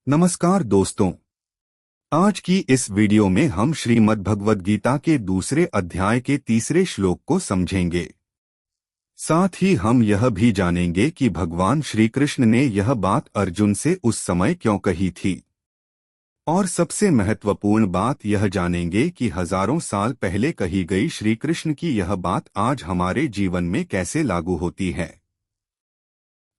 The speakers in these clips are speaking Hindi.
नमस्कार दोस्तों। आज की इस वीडियो में हम श्रीमद् भगवद गीता के दूसरे अध्याय के तीसरे श्लोक को समझेंगे। साथ ही हम यह भी जानेंगे कि भगवान श्री कृष्ण ने यह बात अर्जुन से उस समय क्यों कही थी। और सबसे महत्वपूर्ण बात यह जानेंगे कि हजारों साल पहले कही गई श्री कृष्ण की यह बात आज हमारे जीवन में कैसे लागू होती है।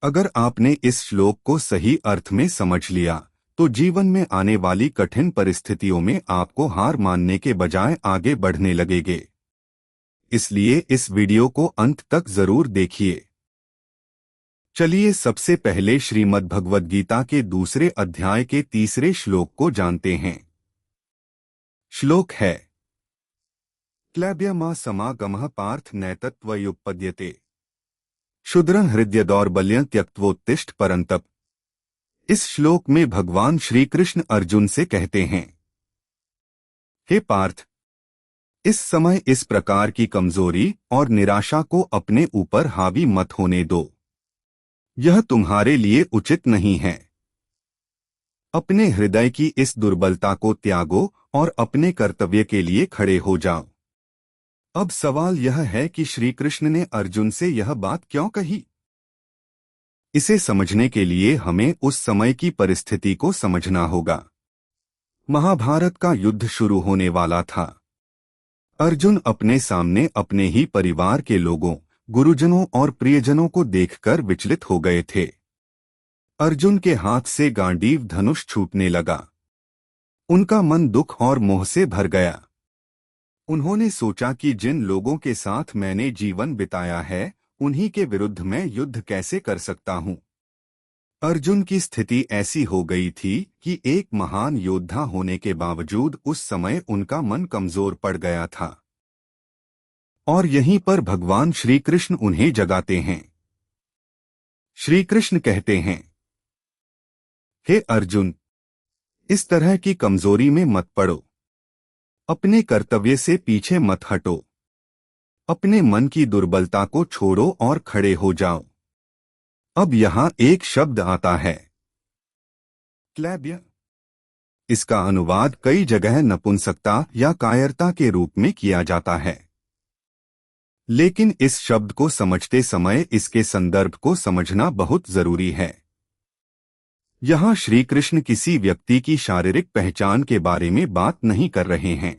अगर आपने इस श्लोक को सही अर्थ में समझ लिया तो जीवन में आने वाली कठिन परिस्थितियों में आपको हार मानने के बजाय आगे बढ़ने लगेंगे। इसलिए इस वीडियो को अंत तक जरूर देखिए। चलिए सबसे पहले श्रीमद् भगवद गीता के दूसरे अध्याय के तीसरे श्लोक को जानते हैं। श्लोक है क्लैब्यमा समागमः पार्थ नैतत्वयुपपद्यते क्षुद्रं हृदय दौर्बल्यं त्यक्त्वोत्तिष्ठ परंतप। इस श्लोक में भगवान श्री कृष्ण अर्जुन से कहते हैं, हे पार्थ, इस समय इस प्रकार की कमजोरी और निराशा को अपने ऊपर हावी मत होने दो। यह तुम्हारे लिए उचित नहीं है। अपने हृदय की इस दुर्बलता को त्यागो और अपने कर्तव्य के लिए खड़े हो जाओ। अब सवाल यह है कि श्री कृष्ण ने अर्जुन से यह बात क्यों कही। इसे समझने के लिए हमें उस समय की परिस्थिति को समझना होगा। महाभारत का युद्ध शुरू होने वाला था। अर्जुन अपने सामने अपने ही परिवार के लोगों, गुरुजनों और प्रियजनों को देखकर विचलित हो गए थे। अर्जुन के हाथ से गांडीव धनुष छूटने लगा। उनका मन दुख और मोह से भर गया। उन्होंने सोचा कि जिन लोगों के साथ मैंने जीवन बिताया है, उन्हीं के विरुद्ध मैं युद्ध कैसे कर सकता हूं। अर्जुन की स्थिति ऐसी हो गई थी कि एक महान योद्धा होने के बावजूद उस समय उनका मन कमजोर पड़ गया था। और यहीं पर भगवान श्री कृष्ण उन्हें जगाते हैं। श्री कृष्ण कहते हैं, हे अर्जुन, इस तरह की कमजोरी में मत पड़ो। अपने कर्तव्य से पीछे मत हटो। अपने मन की दुर्बलता को छोड़ो और खड़े हो जाओ। अब यहाँ एक शब्द आता है, क्लैब्य। इसका अनुवाद कई जगह नपुंसकता या कायरता के रूप में किया जाता है, लेकिन इस शब्द को समझते समय इसके संदर्भ को समझना बहुत जरूरी है। यहाँ श्री कृष्ण किसी व्यक्ति की शारीरिक पहचान के बारे में बात नहीं कर रहे हैं।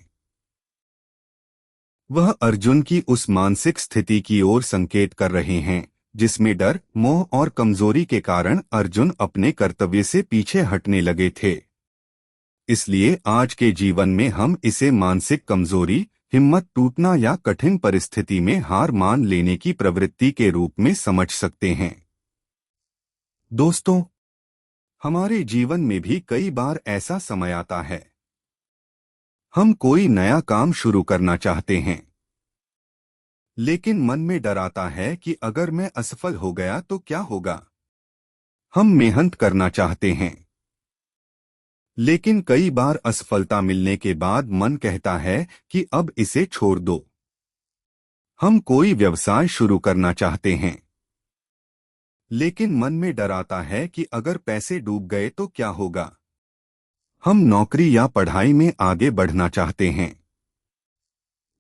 वह अर्जुन की उस मानसिक स्थिति की ओर संकेत कर रहे हैं जिसमें डर, मोह और कमजोरी के कारण अर्जुन अपने कर्तव्य से पीछे हटने लगे थे। इसलिए आज के जीवन में हम इसे मानसिक कमजोरी, हिम्मत टूटना या कठिन परिस्थिति में हार मान लेने की प्रवृत्ति के रूप में समझ सकते हैं। दोस्तों, हमारे जीवन में भी कई बार ऐसा समय आता है। हम कोई नया काम शुरू करना चाहते हैं, लेकिन मन में डर आता है कि अगर मैं असफल हो गया तो क्या होगा। हम मेहनत करना चाहते हैं, लेकिन कई बार असफलता मिलने के बाद मन कहता है कि अब इसे छोड़ दो। हम कोई व्यवसाय शुरू करना चाहते हैं, लेकिन मन में डर आता है कि अगर पैसे डूब गए तो क्या होगा। हम नौकरी या पढ़ाई में आगे बढ़ना चाहते हैं,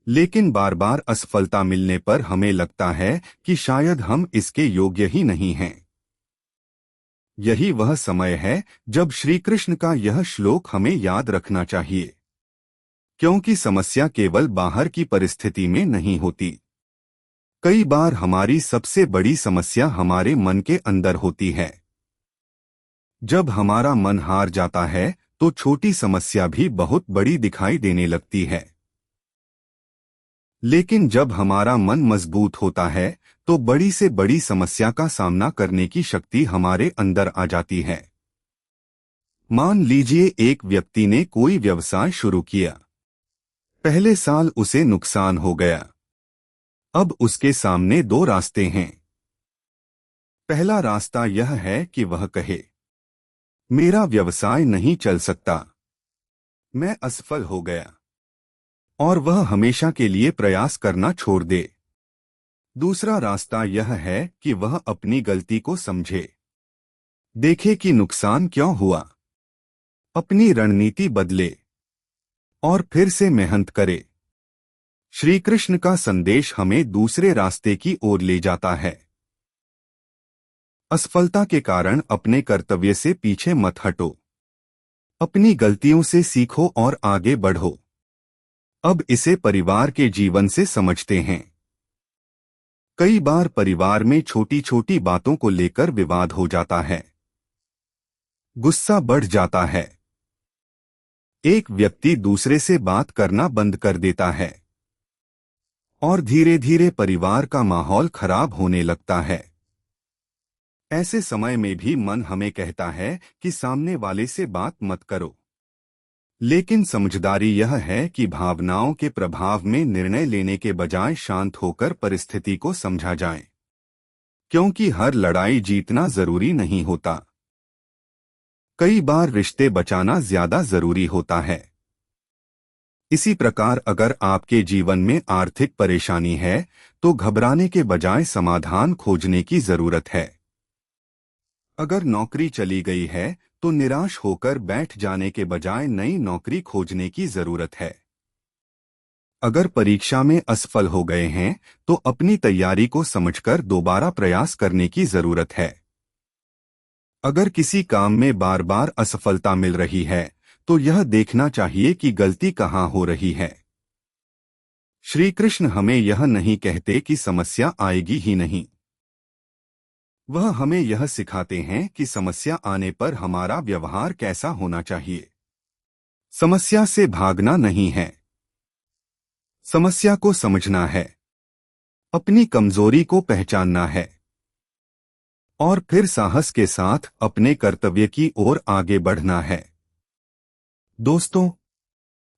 लेकिन बार बार असफलता मिलने पर हमें लगता है कि शायद हम इसके योग्य ही नहीं हैं। यही वह समय है जब श्री कृष्ण का यह श्लोक हमें याद रखना चाहिए, क्योंकि समस्या केवल बाहर की परिस्थिति में नहीं होती। कई बार हमारी सबसे बड़ी समस्या हमारे मन के अंदर होती है। जब हमारा मन हार जाता है तो छोटी समस्या भी बहुत बड़ी दिखाई देने लगती है, लेकिन जब हमारा मन मजबूत होता है तो बड़ी से बड़ी समस्या का सामना करने की शक्ति हमारे अंदर आ जाती है। मान लीजिए एक व्यक्ति ने कोई व्यवसाय शुरू किया। पहले साल उसे नुकसान हो गया। अब उसके सामने दो रास्ते हैं। पहला रास्ता यह है कि वह कहे, मेरा व्यवसाय नहीं चल सकता, मैं असफल हो गया, और वह हमेशा के लिए प्रयास करना छोड़ दे। दूसरा रास्ता यह है कि वह अपनी गलती को समझे, देखे कि नुकसान क्यों हुआ, अपनी रणनीति बदले और फिर से मेहनत करे। श्री कृष्ण का संदेश हमें दूसरे रास्ते की ओर ले जाता है। असफलता के कारण अपने कर्तव्य से पीछे मत हटो। अपनी गलतियों से सीखो और आगे बढ़ो। अब इसे परिवार के जीवन से समझते हैं। कई बार परिवार में छोटी छोटी बातों को लेकर विवाद हो जाता है। गुस्सा बढ़ जाता है। एक व्यक्ति दूसरे से बात करना बंद कर देता है और धीरे धीरे परिवार का माहौल खराब होने लगता है। ऐसे समय में भी मन हमें कहता है कि सामने वाले से बात मत करो, लेकिन समझदारी यह है कि भावनाओं के प्रभाव में निर्णय लेने के बजाय शांत होकर परिस्थिति को समझा जाए, क्योंकि हर लड़ाई जीतना जरूरी नहीं होता। कई बार रिश्ते बचाना ज्यादा जरूरी होता है। इसी प्रकार अगर आपके जीवन में आर्थिक परेशानी है तो घबराने के बजाय समाधान खोजने की जरूरत है। अगर नौकरी चली गई है तो निराश होकर बैठ जाने के बजाय नई नौकरी खोजने की जरूरत है। अगर परीक्षा में असफल हो गए हैं तो अपनी तैयारी को समझकर दोबारा प्रयास करने की जरूरत है। अगर किसी काम में बार बार असफलता मिल रही है तो यह देखना चाहिए कि गलती कहाँ हो रही है। श्री कृष्ण हमें यह नहीं कहते कि समस्या आएगी ही नहीं। वह हमें यह सिखाते हैं कि समस्या आने पर हमारा व्यवहार कैसा होना चाहिए। समस्या से भागना नहीं है, समस्या को समझना है, अपनी कमजोरी को पहचानना है और फिर साहस के साथ अपने कर्तव्य की ओर आगे बढ़ना है। दोस्तों,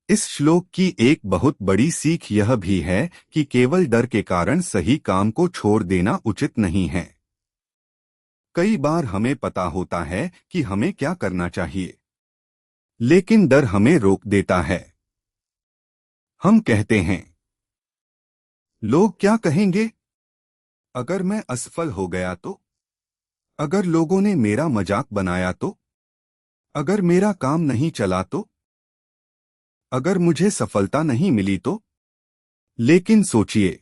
इस श्लोक की एक बहुत बड़ी सीख यह भी है कि केवल डर के कारण सही काम को छोड़ देना उचित नहीं है। कई बार हमें पता होता है कि हमें क्या करना चाहिए, लेकिन डर हमें रोक देता है। हम कहते हैं, लोग क्या कहेंगे? अगर मैं असफल हो गया तो? अगर लोगों ने मेरा मजाक बनाया तो? अगर मेरा काम नहीं चला तो? अगर मुझे सफलता नहीं मिली तो? लेकिन सोचिए,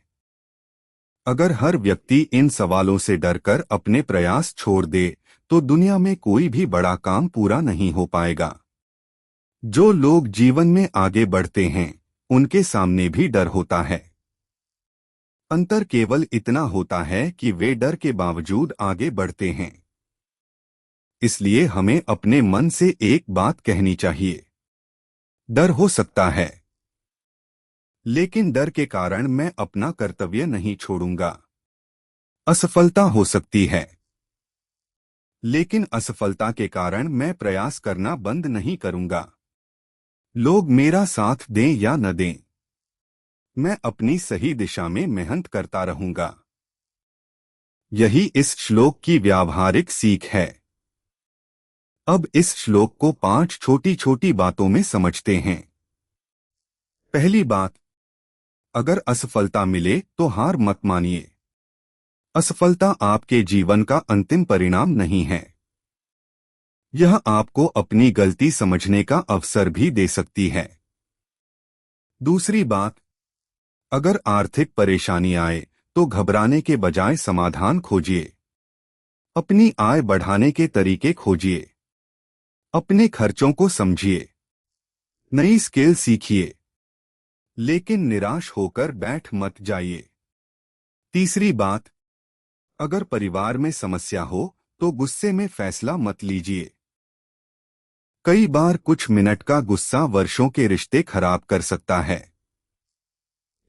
अगर हर व्यक्ति इन सवालों से डरकर अपने प्रयास छोड़ दे तो दुनिया में कोई भी बड़ा काम पूरा नहीं हो पाएगा। जो लोग जीवन में आगे बढ़ते हैं उनके सामने भी डर होता है। अंतर केवल इतना होता है कि वे डर के बावजूद आगे बढ़ते हैं। इसलिए हमें अपने मन से एक बात कहनी चाहिए, डर हो सकता है, लेकिन डर के कारण मैं अपना कर्तव्य नहीं छोड़ूंगा। असफलता हो सकती है, लेकिन असफलता के कारण मैं प्रयास करना बंद नहीं करूंगा। लोग मेरा साथ दें या न दें, मैं अपनी सही दिशा में मेहनत करता रहूंगा। यही इस श्लोक की व्यावहारिक सीख है। अब इस श्लोक को 5 छोटी छोटी बातों में समझते हैं। पहली बात, अगर असफलता मिले तो हार मत मानिए। असफलता आपके जीवन का अंतिम परिणाम नहीं है। यह आपको अपनी गलती समझने का अवसर भी दे सकती है। दूसरी बात, अगर आर्थिक परेशानी आए तो घबराने के बजाय समाधान खोजिए। अपनी आय बढ़ाने के तरीके खोजिए। अपने खर्चों को समझिए। नई स्किल सीखिए, लेकिन निराश होकर बैठ मत जाइए। तीसरी बात, अगर परिवार में समस्या हो तो गुस्से में फैसला मत लीजिए। कई बार कुछ मिनट का गुस्सा वर्षों के रिश्ते खराब कर सकता है।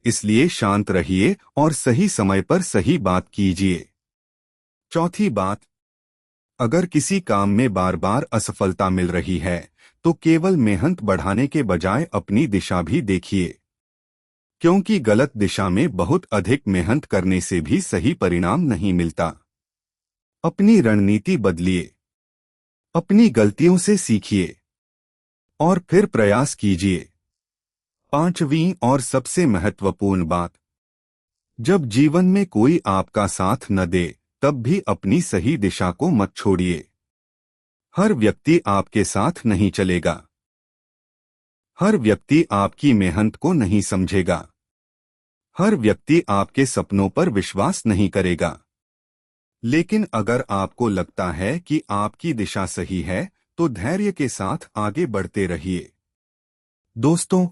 इसलिए शांत रहिए और सही समय पर सही बात कीजिए। चौथी बात, अगर किसी काम में बार बार असफलता मिल रही है तो केवल मेहनत बढ़ाने के बजाय अपनी दिशा भी देखिए, क्योंकि गलत दिशा में बहुत अधिक मेहनत करने से भी सही परिणाम नहीं मिलता। अपनी रणनीति बदलिए, अपनी गलतियों से सीखिए और फिर प्रयास कीजिए। पांचवीं और सबसे महत्वपूर्ण बात, जब जीवन में कोई आपका साथ न दे तब भी अपनी सही दिशा को मत छोड़िए। हर व्यक्ति आपके साथ नहीं चलेगा। हर व्यक्ति आपकी मेहनत को नहीं समझेगा। हर व्यक्ति आपके सपनों पर विश्वास नहीं करेगा। लेकिन अगर आपको लगता है कि आपकी दिशा सही है, तो धैर्य के साथ आगे बढ़ते रहिए। दोस्तों,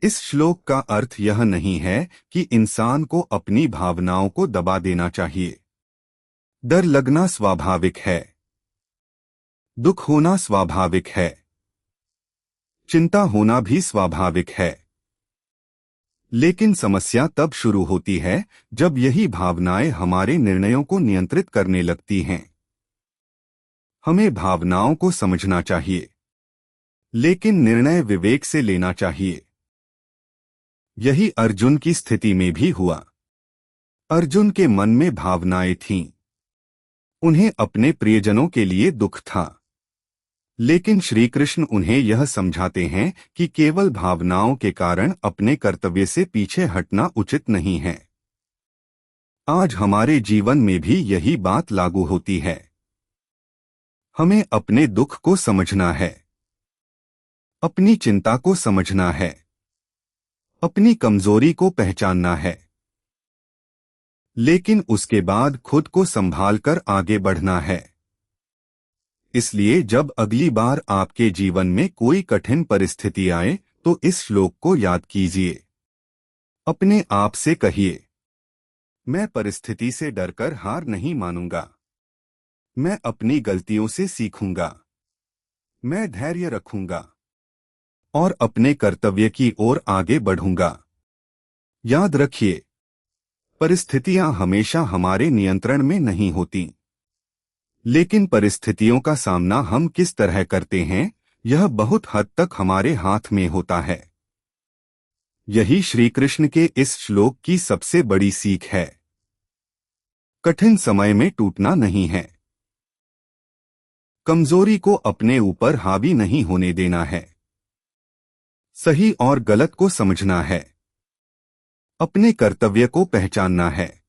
इस श्लोक का अर्थ यह नहीं है कि इंसान को अपनी भावनाओं को दबा देना चाहिए। डर लगना स्वाभाविक है। दुख होना स्वाभाविक है। चिंता होना भी स्वाभाविक है। लेकिन समस्या तब शुरू होती है जब यही भावनाएं हमारे निर्णयों को नियंत्रित करने लगती हैं। हमें भावनाओं को समझना चाहिए, लेकिन निर्णय विवेक से लेना चाहिए। यही अर्जुन की स्थिति में भी हुआ। अर्जुन के मन में भावनाएं थीं। उन्हें अपने प्रियजनों के लिए दुख था। लेकिन श्री कृष्ण उन्हें यह समझाते हैं कि केवल भावनाओं के कारण अपने कर्तव्य से पीछे हटना उचित नहीं है। आज हमारे जीवन में भी यही बात लागू होती है। हमें अपने दुख को समझना है, अपनी चिंता को समझना है, अपनी कमजोरी को पहचानना है, लेकिन उसके बाद खुद को संभालकर आगे बढ़ना है। इसलिए जब अगली बार आपके जीवन में कोई कठिन परिस्थिति आए, तो इस श्लोक को याद कीजिए। अपने आप से कहिए, मैं परिस्थिति से डरकर हार नहीं मानूंगा। मैं अपनी गलतियों से सीखूंगा। मैं धैर्य रखूंगा और अपने कर्तव्य की ओर आगे बढ़ूंगा। याद रखिए, परिस्थितियां हमेशा हमारे नियंत्रण में नहीं होती, लेकिन परिस्थितियों का सामना हम किस तरह करते हैं, यह बहुत हद तक हमारे हाथ में होता है। यही श्री कृष्ण के इस श्लोक की सबसे बड़ी सीख है। कठिन समय में टूटना नहीं है। कमजोरी को अपने ऊपर हावी नहीं होने देना है। सही और गलत को समझना है। अपने कर्तव्य को पहचानना है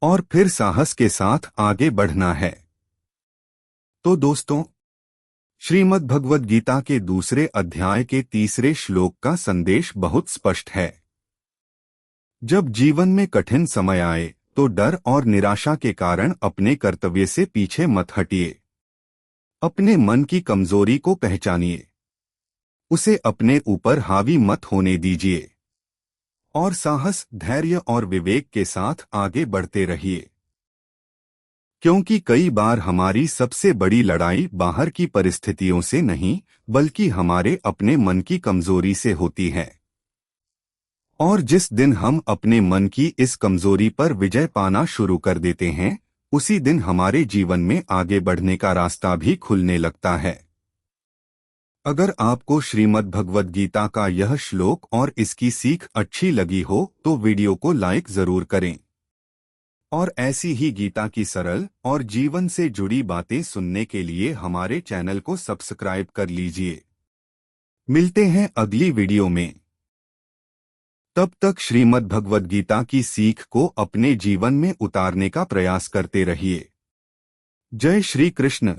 और फिर साहस के साथ आगे बढ़ना है। तो दोस्तों, श्रीमद् भगवद गीता के दूसरे अध्याय के तीसरे श्लोक का संदेश बहुत स्पष्ट है। जब जीवन में कठिन समय आए, तो डर और निराशा के कारण अपने कर्तव्य से पीछे मत हटिए। अपने मन की कमजोरी को पहचानिए, उसे अपने ऊपर हावी मत होने दीजिए और साहस, धैर्य और विवेक के साथ आगे बढ़ते रहिए। क्योंकि कई बार हमारी सबसे बड़ी लड़ाई बाहर की परिस्थितियों से नहीं, बल्कि हमारे अपने मन की कमजोरी से होती है। और जिस दिन हम अपने मन की इस कमजोरी पर विजय पाना शुरू कर देते हैं, उसी दिन हमारे जीवन में आगे बढ़ने का रास्ता भी खुलने लगता है। अगर आपको श्रीमद् भगवद गीता का यह श्लोक और इसकी सीख अच्छी लगी हो, तो वीडियो को लाइक जरूर करें और ऐसी ही गीता की सरल और जीवन से जुड़ी बातें सुनने के लिए हमारे चैनल को सब्सक्राइब कर लीजिए। मिलते हैं अगली वीडियो में। तब तक श्रीमद् भगवद गीता की सीख को अपने जीवन में उतारने का प्रयास करते रहिए। जय श्री कृष्ण।